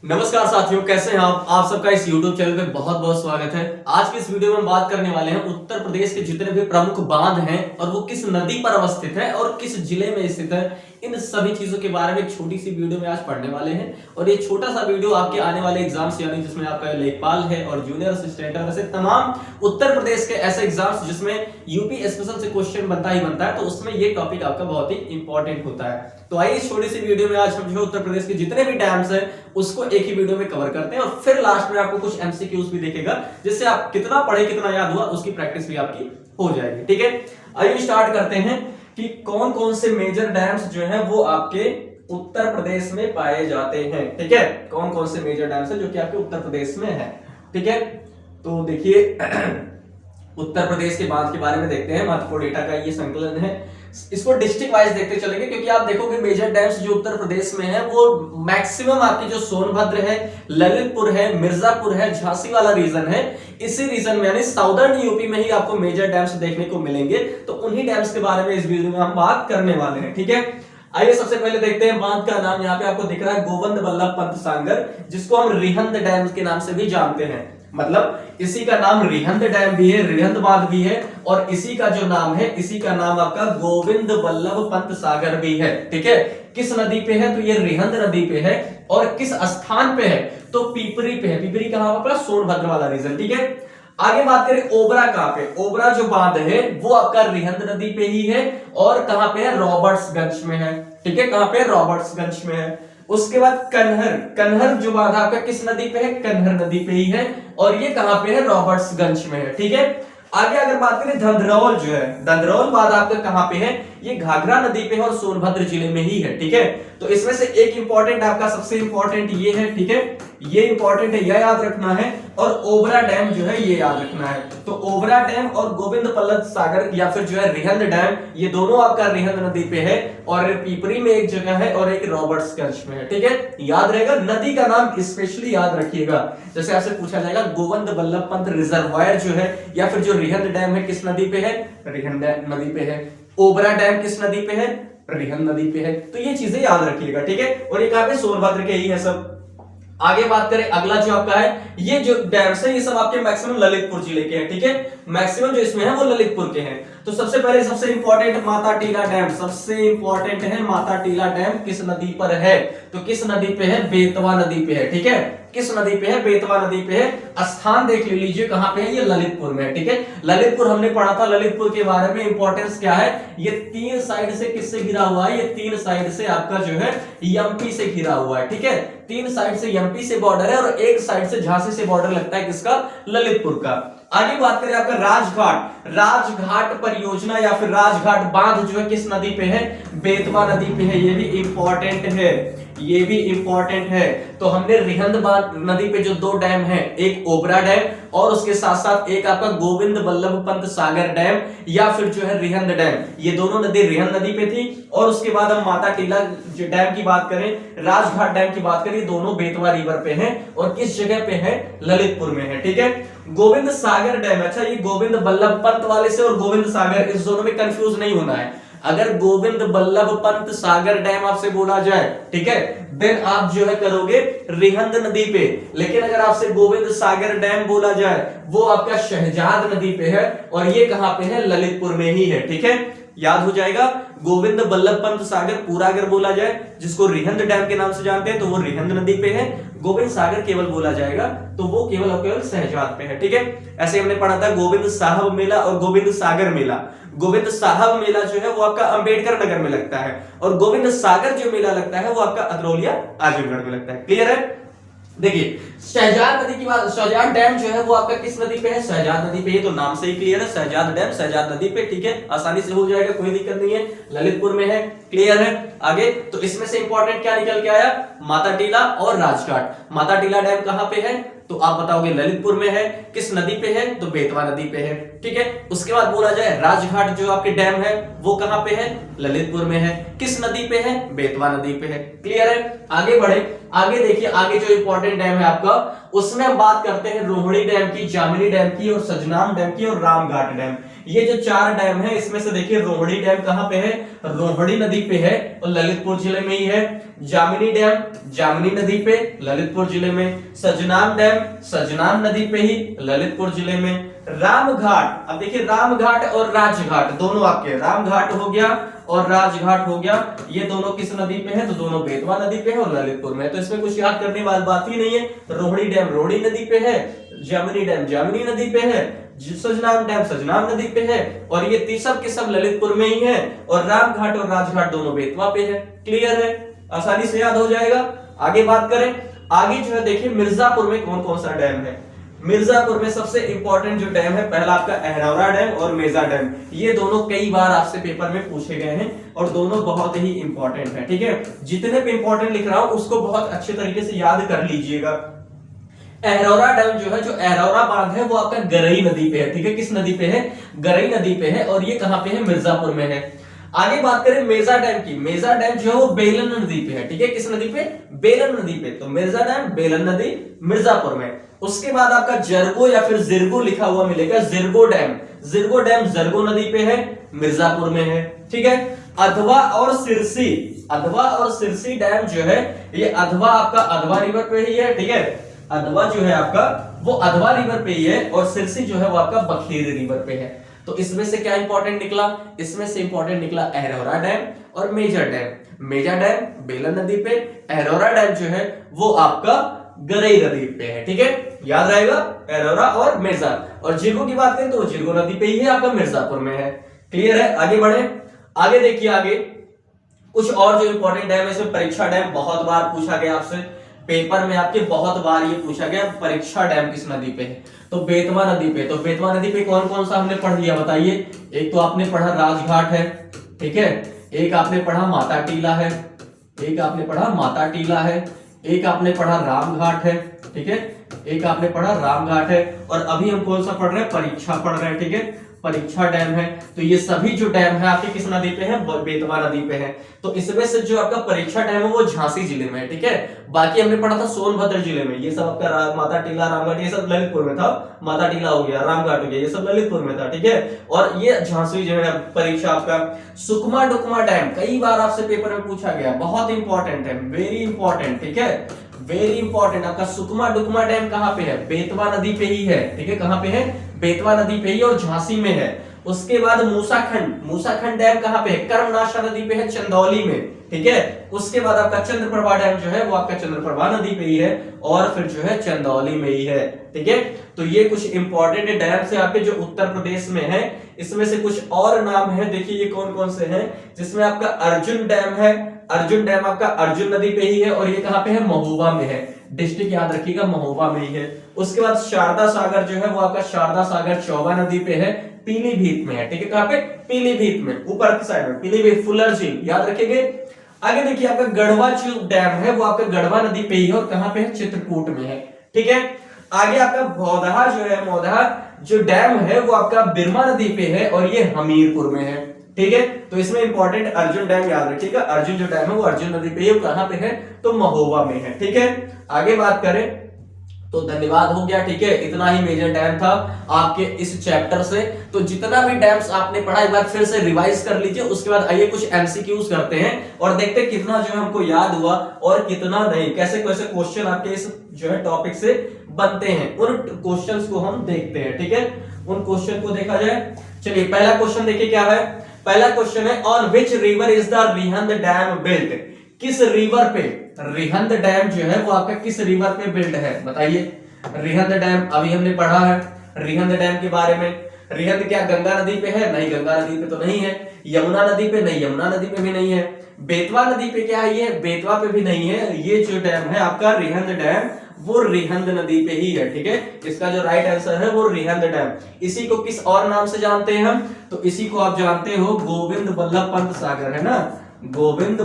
नमस्कार साथियों, कैसे हैं आप सबका इस YouTube चैनल पे बहुत बहुत स्वागत है। आज की इस वीडियो में हम बात करने वाले हैं उत्तर प्रदेश के जितने भी प्रमुख बांध हैं और वो किस नदी पर अवस्थित है और किस जिले में स्थित है। इन सभी चीजों के बारे में एक छोटी सी वीडियो में आज पढ़ने वाले हैं और ये छोटा सा वीडियो आपके आने वाले एग्जाम्स यानी जिसमें आपका लेखपाल है और जूनियर असिस्टेंट है, वैसे तमाम उत्तर प्रदेश के ऐसे एग्जाम्स जिसमें यूपी स्पेशल से क्वेश्चन बनता ही बनता है, तो उसमें ये टॉपिक आपका बहुत ही इंपॉर्टेंट होता है। तो आइए इस छोटी सी वीडियो में आज हम जो उत्तर प्रदेश के जितने भी डैम्स हैं उसको एक ही वीडियो में कवर करते हैं और फिर लास्ट में आपको कुछ एमसीक्यूज भी देखेगा, जिससे आप कितना पढ़े कितना याद हुआ उसकी प्रैक्टिस भी आपकी हो जाएगी। ठीक है, आइए स्टार्ट करते हैं कि कौन कौन से मेजर डैम्स जो हैं वो आपके उत्तर प्रदेश में पाए जाते हैं। ठीक है, कौन कौन से मेजर डैम्स हैं जो कि आपके उत्तर प्रदेश में है। ठीक है, तो देखिए उत्तर प्रदेश के बांध के बारे में देखते हैं। महत्वपूर्ण डेटा का ये संकलन है, इसको डिस्ट्रिक्ट वाइज देखते चलेंगे क्योंकि आप देखोगे मेजर डैम्स जो उत्तर प्रदेश में है वो मैक्सिमम आपकी जो सोनभद्र है, ललितपुर है, मिर्जापुर है, झांसी वाला रीजन है, इसी रीजन में यानी साउदर्न यूपी में ही आपको मेजर डैम्स देखने को मिलेंगे। तो उन्हीं डैम्स के बारे में इस वीडियो में हम बात करने वाले हैं। ठीक है, आइए सबसे पहले देखते हैं बांध का नाम। यहाँ पे आपको दिख रहा है गोविंद बल्लभ पंत सागर, जिसको हम रिहंद डैम के नाम से भी जानते हैं। मतलब इसी का नाम रिहंद डैम भी है, रिहंद बांध भी है और इसी का जो नाम है, इसी का नाम आपका गोविंद बल्लभ पंत सागर भी है। ठीक है, किस नदी पे है? तो ये रिहंद नदी पे है। और किस स्थान पे है? तो पीपरी पे है। पीपरी कहां पर? सोनभद्र वाला रीजन। ठीक है, आगे बात करें ओबरा कहां पे? ओबरा जो बांध है वो आपका रिहंद नदी पे ही है और कहां पे है? रॉबर्ट्सगंज में है। ठीक है, कहां पे? रॉबर्ट्सगंज में है। उसके बाद कन्हर, कन्हर जो बांध आपका किस नदी पे है? कन्हर नदी पे ही है और ये कहां पे है? रॉबर्ट्सगंज में है। ठीक है, आगे अगर बात करें धंधरौल जो है, धंधरौल बांध आपका कहां पे है? ये घाघरा नदी पे है और सोनभद्र जिले में ही है। ठीक है, तो इसमें से एक इंपॉर्टेंट आपका सबसे इंपॉर्टेंट ये है। ठीक है, ये इंपॉर्टेंट है, यह याद रखना है। और ओबरा डैम जो है ये याद रखना है। तो ओबरा डैम और गोविंद बल्लभ सागर या फिर जो है रिहंद डैम, ये दोनों आपका रिहंद नदी पे है और पीपरी में एक जगह है और एक रॉबर्ट्सगंज में है। ठीक है, याद रहेगा, नदी का नाम स्पेशली याद रखिएगा। जैसे आपसे पूछा जाएगा गोविंद बल्लभ पंत रिजर्वायर जो है या फिर जो रिहंद डैम है किस नदी पे है? रिहंद नदी पे है। ओबरा डैम किस नदी पे है? रिहंद नदी पे है। तो ये चीजें याद रखिएगा। ठीक है, और ये कहां पे? सोनभद्र के ही है सब। आगे बात करें अगला जो आपका है, ये जो डैम्स है ये सब आपके मैक्सिमम ललितपुर जिले के हैं। ठीक है, मैक्सिमम जो इसमें है वो ललितपुर के हैं। तो सबसे पहले सबसे इंपॉर्टेंट माता टीला डैम, सबसे इंपॉर्टेंट है माता टीला डैम किस नदी पर है? तो किस नदी पे है? बेतवा नदी पे है। ठीक है, किस नदी पे है? बेतवा नदी पे है। स्थान देख लीजिए कहां पे है? ये ललितपुर में है। ठीक है, ललितपुर हमने पढ़ा था, ललितपुर के बारे में इंपॉर्टेंस क्या है? ये तीन साइड से किससे घिरा हुआ है? ये तीन साइड से आपका जो है एमपी से घिरा हुआ है। ठीक है, तीन साइड से एमपी से बॉर्डर है और एक साइड से झांसी से बॉर्डर लगता है किसका? ललितपुर का। आगे बात करें आपका राजघाट, राजघाट परियोजना या फिर राजघाट बांध जो है किस नदी पे है? बेतवा नदी पे है। ये भी इंपॉर्टेंट है, ये भी इंपॉर्टेंट है। तो हमने रिहंद नदी पे जो दो डैम है, एक ओबरा डैम और उसके साथ साथ एक आपका गोविंद बल्लभ पंत सागर डैम या फिर जो है रिहंद डैम, ये दोनों नदी रिहंद नदी पे थी। और उसके बाद हम माता टीला डैम की बात करें, राजघाट डैम की बात करें, दोनों बेतवा रिवर पे हैं और किस जगह पे है? ललितपुर में है। ठीक है, गोविंद सागर डैम, अच्छा ये गोविंद बल्लभ पंत वाले से और गोविंद सागर, इस दोनों में कंफ्यूज नहीं होना है। अगर गोविंद बल्लभ पंत सागर डैम आपसे बोला जाए, ठीक है, देन आप जो है करोगे रिहंद नदी पे। लेकिन अगर आपसे गोविंद सागर डैम बोला जाए, वो आपका शहजाद नदी पे है और ये कहां पे है? ललितपुर में ही है। ठीक है, याद हो जाएगा। गोविंद बल्लभ पंत सागर पूरा अगर बोला जाए, जिसको रिहंद डैम के नाम से जानते हैं, तो वो रिहंद नदी पे है। गोविंद सागर केवल बोला जाएगा तो वो केवल और केवल शहजाद पे है। ठीक है, ऐसे हमने पढ़ा था गोविंद साहब मेला और गोविंद सागर मेला। गोविंद साहब मेला जो है वो आपका अंबेडकर नगर में लगता है और गोविंद सागर जो मेला लगता है वो आपका अतरौलिया आजमगढ़ में लगता है। क्लियर है? देखिए शहजाद नदी की बात, शहजाद डैम जो है वो आपका किस नदी पे है? शहजाद नदी पे है। तो नाम से ही क्लियर है, शहजाद डैम शहजाद नदी पे। ठीक है, आसानी से हो जाएगा, कोई दिक्कत नहीं है, ललितपुर में है। क्लियर है? आगे तो इसमें से इंपॉर्टेंट क्या निकल के आया? माता टीला और राजघाट। माता टीला डैम कहां पे है? तो आप बताओगे ललितपुर में है। किस नदी पे है? तो बेतवा नदी पे है। ठीक है, उसके बाद बोला जाए राजघाट जो आपके डैम है वो कहां पे है? ललितपुर में है। किस नदी पे है? बेतवा नदी पे है। क्लियर है? आगे बढ़े, आगे देखिए, आगे जो इंपॉर्टेंट डैम है आपका, उसमें हम बात करते हैं रोहिणी डैम की, जामिनी डैम की और सजनाम डैम की और रामघाट डैम। ये जो 4 डैम है इसमें से देखिए रोहिणी डैम कहां पे है, रोहिणी नदी पे है और ललितपुर जिले में ही है। जामिनी डैम जामिनी नदी पे, ललितपुर जिले में। सजनाम डैम सजनाम नदी पे ही, ललितपुर जिले में। रामघाट, अब देखिए रामघाट और राजघाट दोनों आपके, रामघाट हो गया और राजघाट हो गया, ये दोनों किस नदी पे है, तो दोनों बेतवा नदी पे है और ललितपुर में है। तो इसमें कुछ याद करने वाली बात ही नहीं है। रोहिणी डैम रोहिणी नदी पे है, जामिनी डैम जामिनी नदी पे है, सजनाम डैम सजनाम नदी पे है और ये सब के सब ललितपुर में ही है और रामघाट और राजघाट दोनों बेतवा पे है। क्लियर है, आसानी से याद हो जाएगा। आगे बात करें, आगे जो है देखिए मिर्जापुर में कौन कौन सा डैम है। मिर्जापुर में सबसे इंपॉर्टेंट जो डैम है पहला आपका अहरौरा डैम और मेजा डैम, ये दोनों कई बार आपसे पेपर में पूछे गए हैं और दोनों बहुत ही इंपॉर्टेंट है। ठीक है, जितने पे इंपॉर्टेंट लिख रहा हूं उसको बहुत अच्छे तरीके से याद कर लीजिएगा। अहरौरा डैम जो है, जो अहरौरा बांध है वो आपका गरई नदी पे है। ठीक है, किस नदी पे है, गरई नदी पे है और ये कहां पे है, मिर्जापुर में है। आगे बात करें मेजा डैम की, मेजा डैम जो है वो बेलन नदी पे है। ठीक है, किस नदी पे, बेलन नदी पे। तो मेजा डैम बेलन नदी मिर्जापुर में। उसके बाद आपका जरगो या फिर जिरगो लिखा हुआ मिलेगा, जिरगो डैम, जिरगो डैम जरगो नदी पे है, मिर्जापुर में है। ठीक है, अधवा और सिरसी, अधवा और सिरसी डैम जो है ये अधवा आपका अधवा रिवर पे ही है। ठीक है, अधवा जो है आपका वो अधवा रिवर पे ही है और सिरसी जो है वो आपका बखेरी रिवर पे है। तो इसमें से क्या इंपॉर्टेंट निकला, इसमें से इंपॉर्टेंट निकला अहरौरा डैम और मेजा डैम। मेजा डैम बेलन नदी पे, अहरौरा डैम जो है वो आपका गरई नदी पे है। ठीक है, याद रहेगा अहरौरा और मेजा। और जिरगो की बात करें तो जिरगो नदी पे ही है, आपका मिर्जापुर में है। क्लियर है, आगे बढ़े। आगे देखिए, आगे कुछ और जो इंपॉर्टेंट डैम है, इसमें परीक्षा डैम बहुत बार पूछा गया आपसे पेपर में, आपके बहुत बार ये पूछा गया परीक्षा डैम किस नदी पे है, तो बेतवा नदी पे। तो बेतवा नदी पे कौन कौन सा हमने पढ़ लिया बताइए। एक तो आपने पढ़ा राजघाट है, ठीक है, एक आपने पढ़ा माता टीला है, एक आपने पढ़ा माता टीला है, एक आपने पढ़ा रामघाट है। ठीक है, एक आपने पढ़ा रामघाट है और अभी हम कौन सा पढ़ रहे हैं, परीक्षा पढ़ रहे हैं। ठीक है, परीक्षा डैम है। तो ये सभी जो डैम है आपके किस नदी पे है, बेतवा नदी पे है। तो इसमें से जो आपका परीक्षा डैम है वो झांसी जिले में है। ठीक है, बाकी हमने पढ़ा था सोनभद्र जिले में, ये सब आपका माता टीला रामघाट ये सब ललितपुर में था, माता टीला हो गया रामघाट हो गया ये सब ललितपुर में था। ठीक है, और ये झांसी जो है परीक्षा आपका। सुकमा डुकमा डैम कई बार आपसे पेपर में पूछा गया, बहुत इंपॉर्टेंट है, वेरी इंपॉर्टेंट। ठीक है, वेरी इंपॉर्टेंट, आपका सुकमा डुकमा डैम कहां पे है, बेतवा नदी पे ही है। ठीक है, कहां पे है, बेतवा नदी पे ही और झांसी में है। उसके बाद मूसाखंड, मूसाखंड डैम कहां पे है, कर्मनाशा नदी पे है, चंदौली में। ठीक है, उसके बाद आपका चंद्रप्रभा डैम जो है वो आपका चंद्रप्रभा नदी पे ही है और फिर जो है चंदौली में ही है। ठीक है, तो ये कुछ इंपॉर्टेंट डैम से आपके जो उत्तर प्रदेश में है। इसमें से कुछ और नाम है, देखिए ये कौन कौन से हैं, जिसमें आपका अर्जुन डैम है, अर्जुन डैम आपका अर्जुन नदी पे ही है और ये कहां पे है, महोबा में है। डिस्ट्रिक्ट याद रखिएगा, महोबा में ही है। उसके बाद शारदा सागर जो है वो आपका शारदा सागर चौबा नदी पे है, पीलीभीत में है। ठीक है, कहां पे, पीलीभीत में, ऊपर की साइड में पीलीभीत, फुलर झील याद रखिएगा। आगे देखिए आपका गढ़वा जो डैम है वो आपका गढ़वा नदी पे ही है और कहां पे है, चित्रकूट में है। ठीक है, आगे आपका मौदहा जो है, मौदहा जो डैम है वो आपका बिरमा नदी पे है और ये हमीरपुर में है। ठीक है, तो इसमें इंपॉर्टेंट अर्जुन डैम याद रखिएगा, अर्जुन जो डैम है वो अर्जुन नदी पे है, कहां पे है, तो महोबा में है। ठीक है, आगे बात करें तो धन्यवाद हो गया। ठीक है, इतना ही मेजर डैम था आपके इस चैप्टर से। तो जितना भी डैम्स आपने पढ़ा एक बार फिर से रिवाइज कर लीजिए। उसके बाद आइए कुछ एमसीक्यूज करते हैं और देखते हैं कितना जो है हमको याद हुआ और कितना नहीं, कैसे कैसे क्वेश्चन आपके इस जो है टॉपिक से बनते हैं, उन क्वेश्चंस को हम देखते हैं। ठीक है, उन क्वेश्चन को देखा जाए। चलिए पहला क्वेश्चन देखिए क्या है। पहला क्वेश्चन है, on which river is the Rihand dam built, किस रिवर पे रिहंद डैम जो है वो आपका किस रिवर पे बिल्ड है बताइए। रिहंद डैम अभी हमने पढ़ा है रिहंद डैम के बारे में। रिहंद क्या गंगा नदी पे है, नहीं गंगा नदी पे तो नहीं है। यमुना नदी पे, नहीं यमुना नदी पे भी नहीं है। बेतवा नदी पे क्या है, ये बेतवा पे भी नहीं है। ये जो डैम है आपका रिहंद डैम वो रिहंद नदी पे ही है। ठीक है, इसका जो राइट आंसर है वो रिहंद डैम। इसी को किस और नाम से जानते हैं हम, तो इसी को आप जानते हो गोविंद बल्लभ पंत सागर, है ना, गोविंद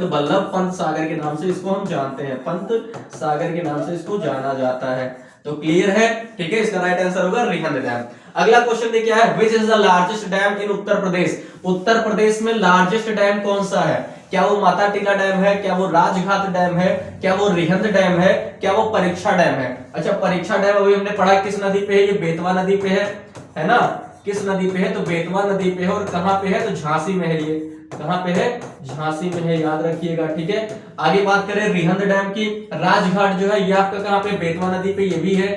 बल्लभ पंत सागर के नाम से इसको हम जानते हैं, पंत सागर के नाम से इसको जाना जाता है। तो क्लियर है। ठीक है, इसका राइट आंसर होगा रिहंद डैम। अगला क्वेश्चन देखिए है, which is the largest dam in Uttar Pradesh, Uttar Pradesh में लार्जेस्ट डैम कौन सा है। क्या वो माता टीला डैम है, क्या वो राजघाट डैम है, क्या वो रिहंद डैम है, क्या वो परीक्षा डैम है। अच्छा, परीक्षा डैम अभी हमने पढ़ा किस नदी पे है, ये बेतवा नदी पे है ना। किस नदी पे है, तो बेतवा नदी पे है। और कहां पे है, तो झांसी में है। ये कहां पे है, झांसी में है, याद रखिएगा, ठीक है। आगे बात करें रिहंद डैम की, राजघाट जो है ये आपका कहां पे, बेतवा नदी पे, ये भी है,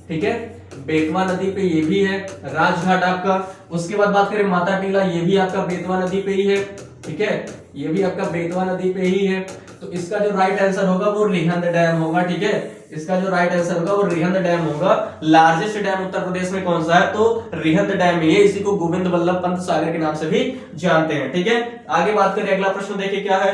ठीक है, बेतवा नदी पे ये भी है राजघाट आपका। उसके बाद बात करें माता टीला, ये भी आपका बेतवा नदी पे ही है, ठीक है, ये भी आपका बेतवा नदी पे ही है। तो इसका जो राइट आंसर होगा वो रिहंद डैम होगा, ठीक है। इसका जो राइट आंसर होगा वो रिहंद डैम होगा। लार्जेस्ट डैम उत्तर प्रदेश में कौन सा है, तो रिहंद डैम ही है। इसी को गोविंद वल्लभ पंत सागर के नाम से भी जानते हैं, ठीक है। आगे बात करें, अगला प्रश्न देखिए क्या है।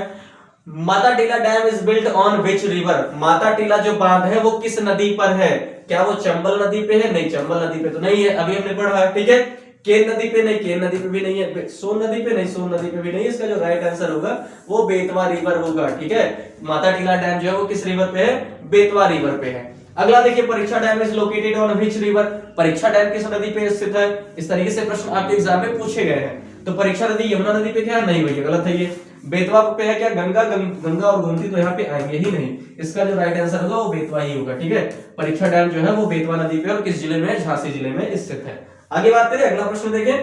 Mata Tila dam is built on which river, Mata Tila जो बांध है वो किस नदी पर है। क्या वो चंबल नदी पे है, नहीं चंबल नदी पे तो नहीं है, अभी हमने पढ़ा है, ठीक है। केन नदी पे नहीं, केन नदी पे भी नहीं है, सोन नदी पे नहीं, सोन नदी पे भी नहीं। इसका जो राइट आंसर होगा वो बेतवा रिवर होगा, ठीक है। माता टीला डैम जो है वो किस रिवर पे है, बेतवा रिवर पे है। अगला देखिए, परीक्षा dam is located on which river, परीक्षा डैम किस नदी पे स्थित है। इस तरीके से प्रश्न आपके एग्जाम में पूछे गए हैं। तो परीक्षा नदी यमुना नदी पे क्या, नहीं भैया गलत है ये। बेतवा पे है क्या, गंगा, गंगा और गोमती तो यहाँ पे आएंगे ही नहीं। इसका जो राइट आंसर होगा वो बेतवा ही होगा, ठीक है। परीक्षा डैम जो है वो बेतवा नदी पे और किस जिले में, झांसी जिले में स्थित है। आगे बात करें, अगला प्रश्न देखिए।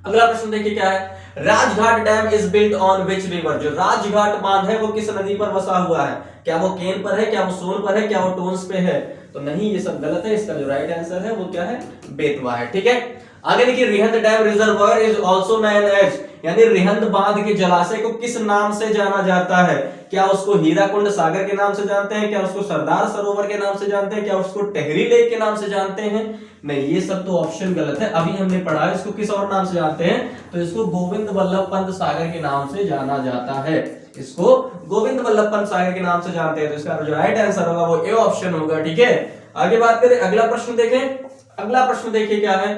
अगला प्रश्न देखिए क्या है, Rajghat dam is built on which river, जो राजघाट बांध है वो किस नदी पर बसा हुआ है। क्या वो केन पर है, क्या वो सोन पर है, क्या वो टोंस पे है, तो नहीं, ये सब गलत है। इसका जो राइट आंसर है वो क्या है, बेतवा है, ठीक है। आगे देखिए, Rihand dam reservoir is also known as, यानी रिहंद बांध के जलाशय को किस नाम से जाना जाता है। क्या उसको हीराकुंड सागर के नाम से जानते हैं, क्या उसको सरदार सरोवर के नाम से जानते हैं, क्या उसको टेहरी लेक के नाम से जानते हैं, नहीं, ये सब तो ऑप्शन गलत है। अभी हमने पढ़ा है इसको किस और नाम से जानते हैं, तो इसको गोविंद वल्लभ पंत सागर के नाम से जाना जाता है। इसको गोविंद वल्लभ पंत सागर के नाम से जानते हैं। तो इसका जो राइट आंसर होगा वो ए ऑप्शन होगा, ठीक है। आगे बात करें, अगला प्रश्न देखें। अगला प्रश्न देखिए क्या है,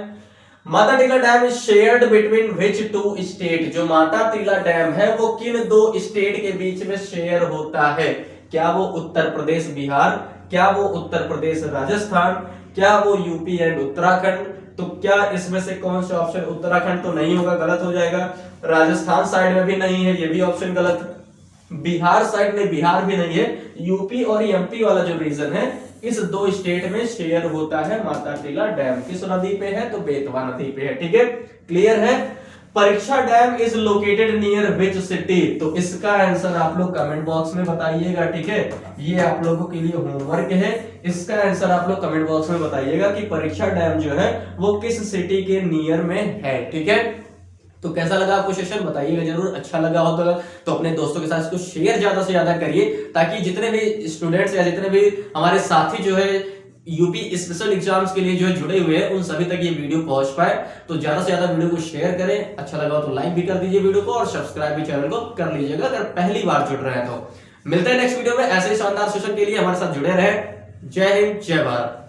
Mata Tila dam is shared between which two state, जो माता टीला डैम है वो किन दो स्टेट के बीच में शेयर होता है। क्या वो उत्तर प्रदेश बिहार, क्या वो उत्तर प्रदेश राजस्थान, क्या वो यूपी एंड उत्तराखंड। तो क्या इसमें से कौन सा ऑप्शन, उत्तराखंड तो नहीं होगा, गलत हो जाएगा। राजस्थान साइड में भी नहीं है, ये भी ऑप्शन गलत। बिहार साइड में बिहार भी नहीं है। यूपी और एमपी वाला जो रीजन है, इस दो स्टेट में शेयर होता है माता टीला डैम। किस नदी पे है, तो बेतवा नदी पे है, ठीक है, क्लियर है। परीक्षा dam is located near which city, तो इसका आंसर आप लोग कमेंट बॉक्स में बताइएगा, ठीक है। ये आप लोगों के लिए होमवर्क है, इसका आंसर आप लोग कमेंट बॉक्स में बताइएगा कि परीक्षा डैम जो है वो किस सिटी के नियर में है, ठीक है। तो कैसा लगा आपको सेशन, बताइएगा जरूर। अच्छा लगा हो तो अपने दोस्तों के साथ इसको शेयर ज्यादा से ज्यादा करिए, ताकि जितने भी स्टूडेंट्स या जितने भी हमारे साथी जो है यूपी स्पेशल एग्जाम्स के लिए जो है जुड़े हुए हैं, उन सभी तक ये वीडियो पहुंच पाए। तो ज्यादा से ज्यादा वीडियो को शेयर करें, अच्छा लगा हो तो लाइक भी कर दीजिए वीडियो को, और सब्सक्राइब भी चैनल को कर लीजिएगा अगर पहली बार जुड़ रहे हैं तो। मिलते हैं नेक्स्ट वीडियो में, ऐसे ही शानदार सेशन के लिए हमारे साथ जुड़े रहे। जय हिंद, जय भारत।